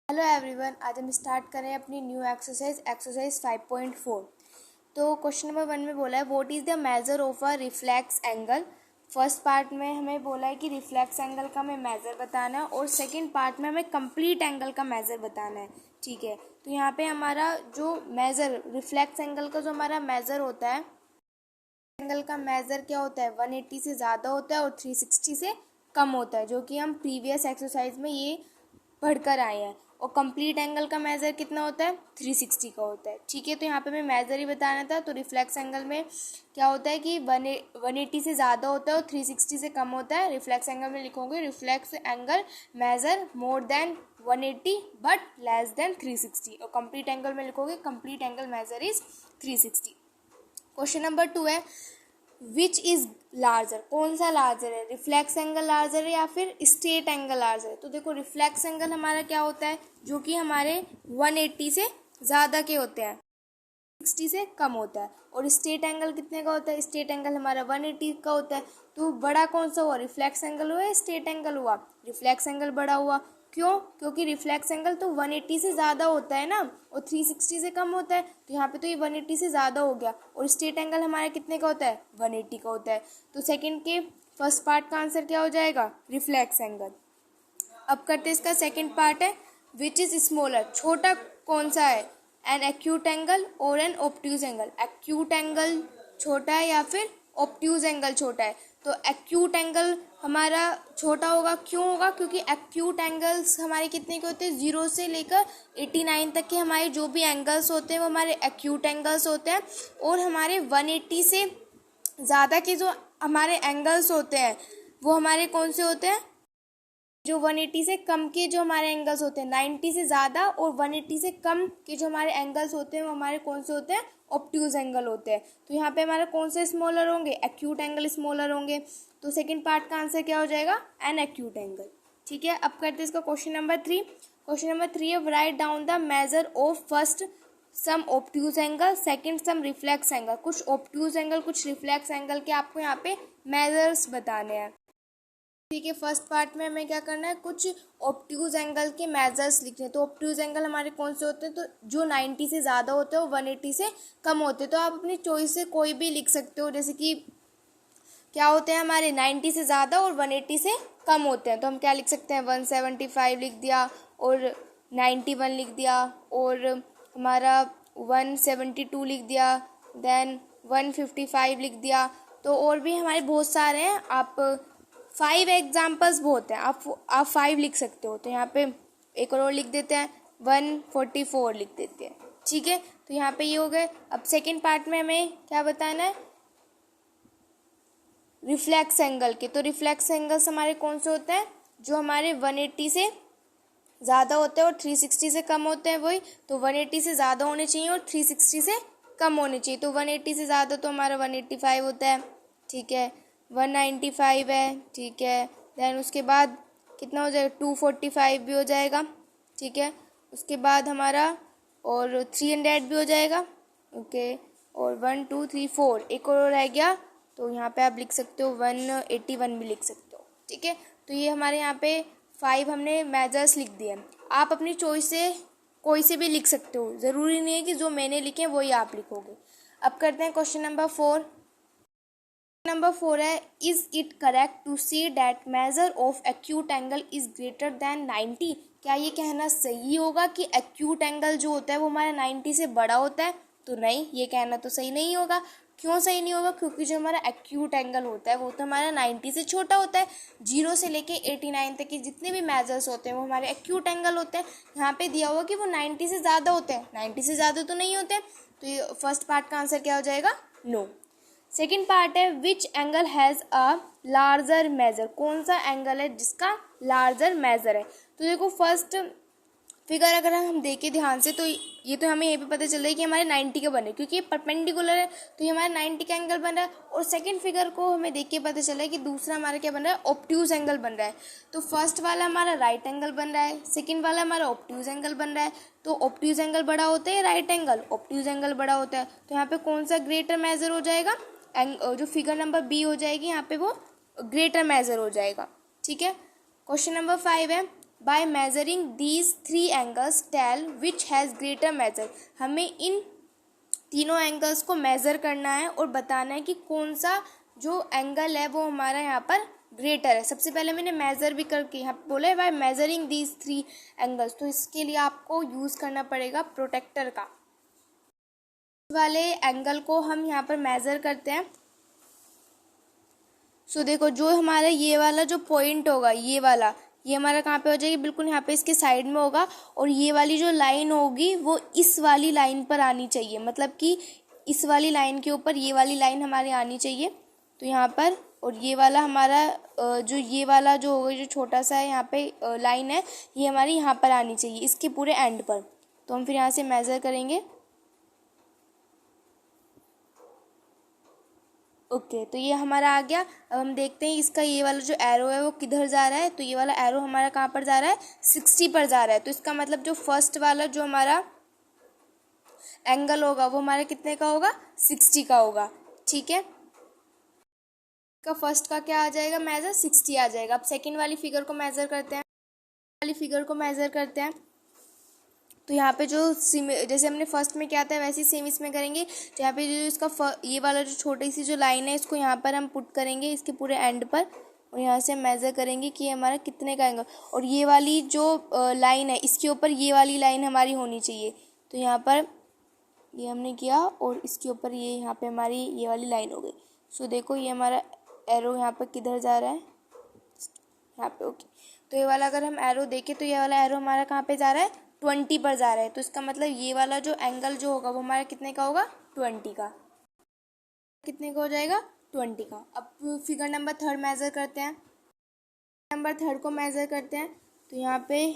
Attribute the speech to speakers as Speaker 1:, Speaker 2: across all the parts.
Speaker 1: Hello everyone, आज हम start कर रहे हैं अपनी न्यू एक्सरसाइज 5.4। तो क्वेश्चन नंबर 1 में बोला है what is the measure of a reflex angle. First part में हमें बोला है कि रिफ्लेक्स एंगल का हमें मेजर बताना है और सेकंड पार्ट में हमें कंप्लीट एंगल का मेजर बताना है। ठीक है, तो यहाँ पे हमारा जो मेजर रिफ्लेक्स एंगल का जो हमारा मेजर होता है, एंगल का मेजर क्या होता है, 180 से ज़्यादा होता है और 360 से कम होता है, जो कि हम प्रीवियस एक्सरसाइज में ये पढ़कर आए हैं। और कंप्लीट एंगल का मेजर कितना होता है, 360 का होता है। ठीक है, तो यहाँ पे हमें मेजर ही बताना था। तो रिफ्लेक्स एंगल में क्या होता है कि 180 से ज़्यादा होता है और 360 से कम होता है। रिफ्लेक्स एंगल में लिखोगे reflex angle measure more than 180 but less than 360। और कंप्लीट एंगल में लिखोगे complete angle measure is 360। Question number 2 है विच इज़ लार्जर, कौन सा लार्जर है, रिफ्लेक्स एंगल लार्जर है या फिर स्ट्रेट एंगल लार्जर है। तो देखो रिफ्लेक्स एंगल हमारा क्या होता है, जो कि हमारे 180 से ज़्यादा के होते हैं, 60 से कम होता है। और स्ट्रेट एंगल कितने का होता है, स्ट्रेट एंगल हमारा 180 का होता है। तो बड़ा कौन सा हुआ, रिफ्लेक्स एंगल हुआ या स्ट्रेट एंगल हुआ, रिफ्लेक्स एंगल बड़ा हुआ। क्यों, क्योंकि रिफ्लेक्स एंगल तो 180 से ज़्यादा होता है ना और 360 से कम होता है। तो यहाँ पे तो ये 180 से ज़्यादा हो गया। और स्ट्रेट एंगल हमारा कितने का होता है, 180 का होता है। तो सेकंड के फर्स्ट पार्ट का आंसर क्या हो जाएगा, रिफ्लेक्स एंगल। अब करते हैं इसका सेकंड पार्ट है विच इज़ स्मॉलर, छोटा कौन सा है, एन एक्यूट एंगल और an obtuse angle. Acute angle छोटा है या फिर ऑब्ट्यूज एंगल छोटा है। तो एक्यूट एंगल हमारा छोटा होगा, क्यों होगा, क्योंकि एक्यूट एंगल्स हमारे कितने के होते हैं, 0 से लेकर 89 तक के हमारे जो भी एंगल्स होते हैं वो हमारे एक्यूट एंगल्स होते हैं। और हमारे 180 से ज़्यादा के जो हमारे एंगल्स होते हैं वो हमारे कौन से होते हैं, जो 180 से कम के जो हमारे एंगल्स होते हैं, 90 से ज़्यादा और 180 से कम के जो हमारे एंगल्स होते हैं वो हमारे कौन से होते हैं, ऑब्ट्यूज एंगल होते हैं। तो यहाँ पे हमारे कौन से स्मॉलर होंगे, एक्यूट एंगल स्मॉलर होंगे। तो सेकंड पार्ट का आंसर क्या हो जाएगा, एन एक्यूट एंगल। ठीक है, अब करते हैं इसका क्वेश्चन नंबर 3। क्वेश्चन नंबर 3 है right down the measure of first some obtuse angle second some reflex angle. कुछ ऑब्ट्यूज एंगल कुछ रिफ्लेक्स एंगल के आपको यहाँ पे मेजर्स बताने हैं। ठीक है, फर्स्ट पार्ट में हमें क्या करना है, कुछ ऑब्ट्यूज एंगल के मेजर्स लिखने हैं। तो ऑब्ट्यूज एंगल हमारे कौन से होते हैं, तो जो 90 से ज़्यादा होते हैं और 180 से कम होते हैं। तो आप अपनी चॉइस से कोई भी लिख सकते हो, जैसे कि क्या होते हैं हमारे 90 से ज़्यादा और 180 से कम होते हैं। तो हम क्या लिख सकते हैं, 175 लिख दिया और 91 लिख दिया और हमारा 172 लिख दिया, देन 155 लिख दिया। तो और भी हमारे बहुत सारे हैं, आप 5 एग्जाम्पल्स बहुत हैं, आप 5 लिख सकते हो। तो यहाँ पे एक और लिख देते हैं, 144 लिख देते हैं। ठीक है, तो यहाँ पे ये हो गए। अब सेकंड पार्ट में हमें क्या बताना है, रिफ्लेक्स एंगल के। तो रिफ्लेक्स एंगल्स हमारे कौन से होते हैं, जो हमारे 180 से ज़्यादा होते हैं और 360 से कम होते हैं वही। तो 180 से ज़्यादा होने चाहिए और 360 से कम होने चाहिए। तो 180 से ज़्यादा तो हमारा 185 होता है। ठीक है, 195 है। ठीक है, देन उसके बाद कितना हो जाएगा, 245 भी हो जाएगा। ठीक है, उसके बाद हमारा और 300 भी हो जाएगा। ओके, और 1 2 3 4 एक और रह गया। तो यहाँ पे आप लिख सकते हो 181 भी लिख सकते हो। ठीक है, तो ये हमारे यहाँ पे 5 हमने मेजर्स लिख दिए। आप अपनी चॉइस से कोई से भी लिख सकते हो, ज़रूरी नहीं है कि जो मैंने लिखे हैं वही आप लिखोगे। अब करते हैं क्वेश्चन नंबर 4। नंबर 4 है is it correct to see that measure of acute angle is greater than 90। क्या ये कहना सही होगा कि एक्यूट एंगल जो होता है वो हमारा 90 से बड़ा होता है। तो नहीं, ये कहना तो सही नहीं होगा। क्यों सही नहीं होगा, क्योंकि जो हमारा एक्यूट एंगल होता है वो तो हमारा 90 से छोटा होता है। 0 से लेके 89 तक के जितने भी मेजर्स होते हैं वो हमारे एक्यूट एंगल होते हैं। यहाँ पे दिया हुआ कि वो 90 से ज़्यादा होते हैं, 90 से ज़्यादा तो नहीं होते। तो ये फर्स्ट पार्ट का आंसर क्या हो जाएगा, नो। सेकेंड पार्ट है which angle has a larger measure, कौन सा एंगल है जिसका लार्जर मेजर है। तो देखो फर्स्ट फिगर अगर हम देखें ध्यान से तो ये तो हमें यहीं पे पता चल रहा है कि हमारे 90 का बन रहा है, क्योंकि ये परपेंडिकुलर है तो ये हमारा 90 का एंगल बन रहा है। और सेकंड फिगर को हमें देख के पता चल रहा है कि दूसरा हमारा क्या बन रहा है, ऑब्ट्यूज एंगल बन रहा है। तो फर्स्ट वाला हमारा राइट एंगल बन रहा है, सेकंड वाला हमारा ऑब्ट्यूज एंगल बन रहा है। तो ऑब्ट्यूज एंगल बड़ा होता है, राइट एंगल ऑब्ट्यूज एंगल बड़ा होता है। तो यहाँ पे कौन सा ग्रेटर मेजर हो जाएगा, जो फिगर नंबर बी हो जाएगी यहाँ पे वो ग्रेटर मेजर हो जाएगा। ठीक है, क्वेश्चन नंबर 5 है by measuring these 3 angles tell which has greater measure. हमें इन तीनों एंगल्स को मेज़र करना है और बताना है कि कौन सा जो एंगल है वो हमारा यहाँ पर ग्रेटर है। सबसे पहले मैंने मेज़र भी करके यहाँ पे बोला है बाय मेजरिंग दीज 3 एंगल्स, तो इसके लिए आपको यूज़ करना पड़ेगा प्रोटेक्टर का। इस वाले एंगल को हम यहाँ पर मेज़र करते हैं। सो देखो, जो हमारा ये वाला जो पॉइंट होगा, ये वाला, ये हमारा कहाँ पे हो जाएगी, बिल्कुल यहाँ पे इसके साइड में होगा, और ये वाली जो लाइन होगी वो इस वाली लाइन पर आनी चाहिए, मतलब कि इस वाली लाइन के ऊपर ये वाली लाइन हमारी आनी चाहिए। तो यहाँ पर, और ये वाला हमारा जो ये वाला जो होगा, जो छोटा सा है यहाँ पे लाइन है, ये हमारी यहाँ पर आनी चाहिए, इसके पूरे एंड पर। तो हम फिर यहाँ से मेज़र करेंगे। ओके, तो ये हमारा आ गया। अब हम देखते हैं इसका ये वाला जो एरो है वो किधर जा रहा है। तो ये वाला एरो हमारा कहाँ पर जा रहा है, 60 पर जा रहा है। तो इसका मतलब जो फर्स्ट वाला जो हमारा एंगल होगा वो हमारा कितने का होगा, 60 का होगा। ठीक है, का फर्स्ट का क्या आ जाएगा मेजर, 60 आ जाएगा। अब सेकंड वाली फिगर को मेजर करते हैं। तो यहाँ पे जो जैसे हमने फर्स्ट में किया था वैसे ही सेम इसमें करेंगे। तो यहाँ पे जो इसका ये वाला जो छोटी सी जो लाइन है, इसको यहाँ पर हम पुट करेंगे इसके पूरे एंड पर, और यहाँ से मेज़र करेंगे कि हमारा कितने का एंगल। और ये वाली जो लाइन है, इसके ऊपर ये वाली लाइन हमारी होनी चाहिए। तो यहाँ पर ये हमने किया, और इसके ऊपर ये यहाँ पे हमारी ये वाली लाइन हो गई। सो देखो, ये हमारा एरो यहाँ पर किधर जा रहा है, यहाँ पे। ओके, तो ये वाला अगर हम एरो देखें तो ये वाला एरो हमारा कहाँ पे जा रहा है, 20 पर जा रहा है। तो इसका मतलब ये वाला जो एंगल जो होगा वो हमारा कितने का होगा, 20 का। कितने का हो जाएगा, 20 का। अब फिगर नंबर 3 मेज़र करते हैं। तो यहाँ पे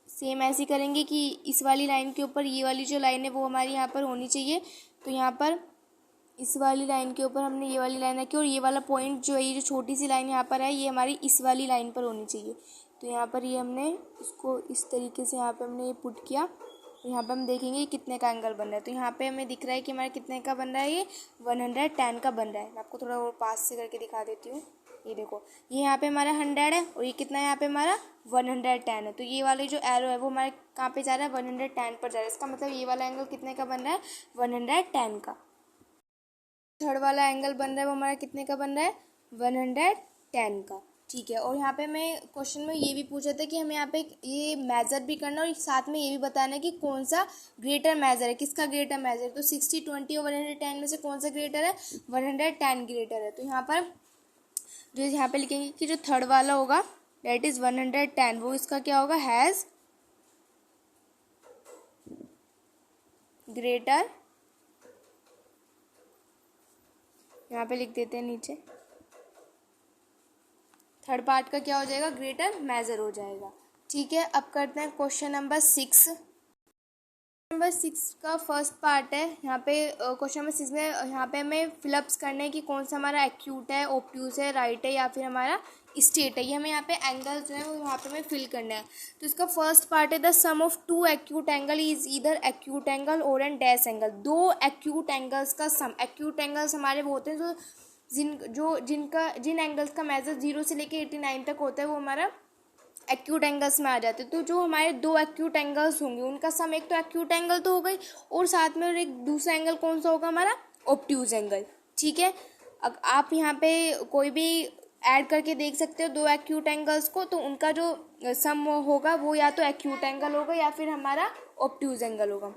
Speaker 1: सेम ऐसे ही करेंगे कि इस वाली लाइन के ऊपर ये वाली जो लाइन है वो हमारी यहाँ पर होनी चाहिए। तो यहाँ पर इस वाली लाइन के ऊपर हमने ये वाली लाइन रखी, और ये वाला पॉइंट जो है, ये जो छोटी सी लाइन यहाँ पर है, ये हमारी इस वाली लाइन पर होनी चाहिए। तो यहाँ पर ये हमने इसको इस तरीके से यहाँ पे हमने ये पुट किया। तो यहाँ पे हम देखेंगे कितने का एंगल बन रहा है। तो यहाँ पे हमें दिख रहा है कि हमारा कितने का बन रहा है, ये 110 का बन रहा है। मैं आपको थोड़ा और पास से करके दिखा देती हूँ। ये देखो, ये यहाँ पे हमारा 100 है, और ये कितना है यहाँ पे हमारा 110 है। तो ये वाले जो एरो है वो हमारे कहाँ पे जा रहा है, 110 पर जा रहा है। इसका मतलब ये वाला एंगल कितने का बन रहा है, 110 का। थर्ड वाला एंगल बन रहा है वो हमारा कितने का बन रहा है, 110 का। ठीक है, और यहाँ पे मैं क्वेश्चन में ये भी पूछा था कि हमें यहाँ पे ये मेजर भी करना और साथ में ये भी बताना है कि कौन सा ग्रेटर मेजर है, किसका ग्रेटर मेजर है। तो 60, 20 और 110 में से कौन सा ग्रेटर है, 110 ग्रेटर है। तो यहाँ पर जो यहाँ पे लिखेंगे कि जो थर्ड वाला होगा दैट इज 110, वो इसका क्या होगा, हैज़ ग्रेटर, यहाँ पे लिख देते हैं नीचे, थर्ड पार्ट का क्या हो जाएगा, ग्रेटर मेजर हो जाएगा। ठीक है, अब करते हैं क्वेश्चन नंबर 6। नंबर 6 का फर्स्ट पार्ट है। यहाँ पे क्वेश्चन नंबर 6 में यहाँ पे हमें फिलअप्स करने हैं कि कौन सा हमारा एक्यूट है, ओब्ट्यूज है, राइट है, या फिर हमारा स्ट्रेट है। ये हमें यहाँ पे एंगल जो है वो यहाँ पे हमें फिल करना है। तो इसका फर्स्ट पार्ट है the sum of 2 acute angle is either acute angle और an dash angle. 2 acute angles का सम, एक्यूट एंगल्स हमारे वो होते हैं जिन एंगल्स का मेजर 0 से लेके 89 तक होता है, वो हमारा एक्यूट एंगल्स में आ जाते हैं। तो जो हमारे 2 एक्यूट एंगल्स होंगे उनका सम, एक तो एक्यूट एंगल तो हो गई, और साथ में और एक दूसरा एंगल कौन सा होगा, हमारा ऑब्ट्यूज एंगल। ठीक है, आप यहाँ पे कोई भी ऐड करके देख सकते हो 2 एक्यूट एंगल्स को, तो उनका जो सम होगा वो या तो एक्यूट एंगल होगा या फिर हमारा ऑब्ट्यूज एंगल होगा।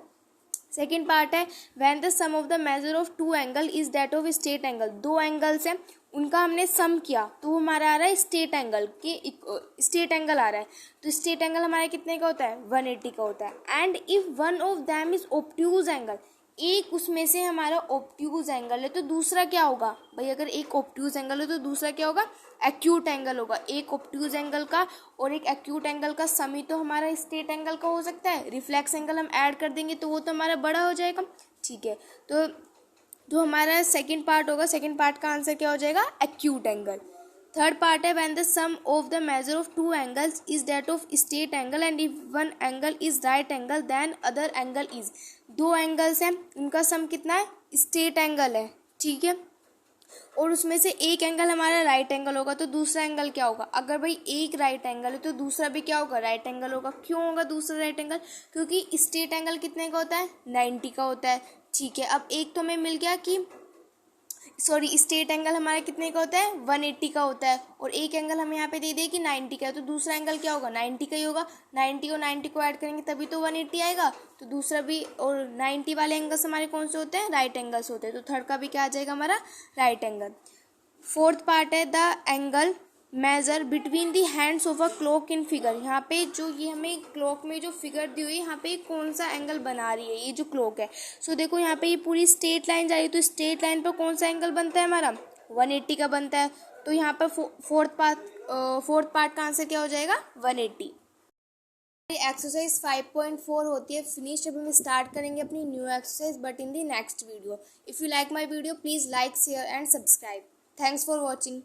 Speaker 1: सेकेंड पार्ट है when the sum of the measure of 2 angle is that of straight angle. 2 angles हैं, उनका हमने सम किया तो हमारा आ रहा है स्ट्रेट एंगल के, स्ट्रेट एंगल आ रहा है। तो स्ट्रेट एंगल हमारा कितने का होता है, 180 का होता है। And if one of them is obtuse angle, एक उसमें से हमारा ऑब्ट्यूज एंगल है, तो दूसरा क्या होगा भाई, अगर एक ऑब्ट्यूज एंगल है तो दूसरा क्या होगा, एक्यूट एंगल होगा। एक ऑब्ट्यूज एंगल का और एक एक्यूट एंगल का सम ही तो हमारा स्ट्रेट एंगल का हो सकता है। रिफ्लेक्स एंगल हम ऐड कर देंगे तो वो तो हमारा बड़ा हो जाएगा। ठीक है, तो जो हमारा सेकंड पार्ट होगा, सेकंड पार्ट का आंसर क्या हो जाएगा, एक्यूट एंगल। थर्ड पार्ट है when the sum of the measure of 2 angles is that of straight angle and if one angle is right angle then other angle is. 2 angles हैं, उनका सम कितना है, straight angle है। ठीक है, और उसमें से एक एंगल हमारा राइट एंगल होगा, तो दूसरा एंगल क्या होगा? अगर भाई एक राइट एंगल है तो दूसरा भी क्या होगा? राइट एंगल होगा। क्यों होगा दूसरा राइट एंगल? क्योंकि स्ट्रेट एंगल कितने का होता है? 90 का होता है। ठीक है, अब एक तो हमें मिल गया कि स्ट्रेट एंगल हमारा कितने का होता है? 180 का होता है। और एक एंगल हमें यहाँ पे दे दिया कि 90 का है, तो दूसरा एंगल क्या होगा? 90 का ही होगा। 90 और 90 को ऐड करेंगे तभी तो 180 आएगा। तो दूसरा भी, और 90 वाले एंगल्स हमारे कौन से होते हैं? राइट एंगल्स होते हैं। तो थर्ड का भी क्या आ जाएगा हमारा? Right angle. फोर्थ पार्ट है the angle measure between the hands of a clock in figure. यहाँ पे जो ये हमें क्लॉक में जो फिगर दी हुई है, यहाँ पे कौन सा एंगल बना रही है ये जो क्लॉक है? सो देखो यहाँ पे ये पूरी स्ट्रेट लाइन जा रही है, तो स्ट्रेट लाइन पर कौन सा एंगल बनता है हमारा? 180 का बनता है। तो यहाँ पर फोर्थ पार्ट का आंसर क्या हो जाएगा? 180। एक्सरसाइज 5.4 होती है फिनिश। जब हम स्टार्ट करेंगे अपनी new exercise but in the next video. If you like my video please like share and subscribe. Thanks for watching.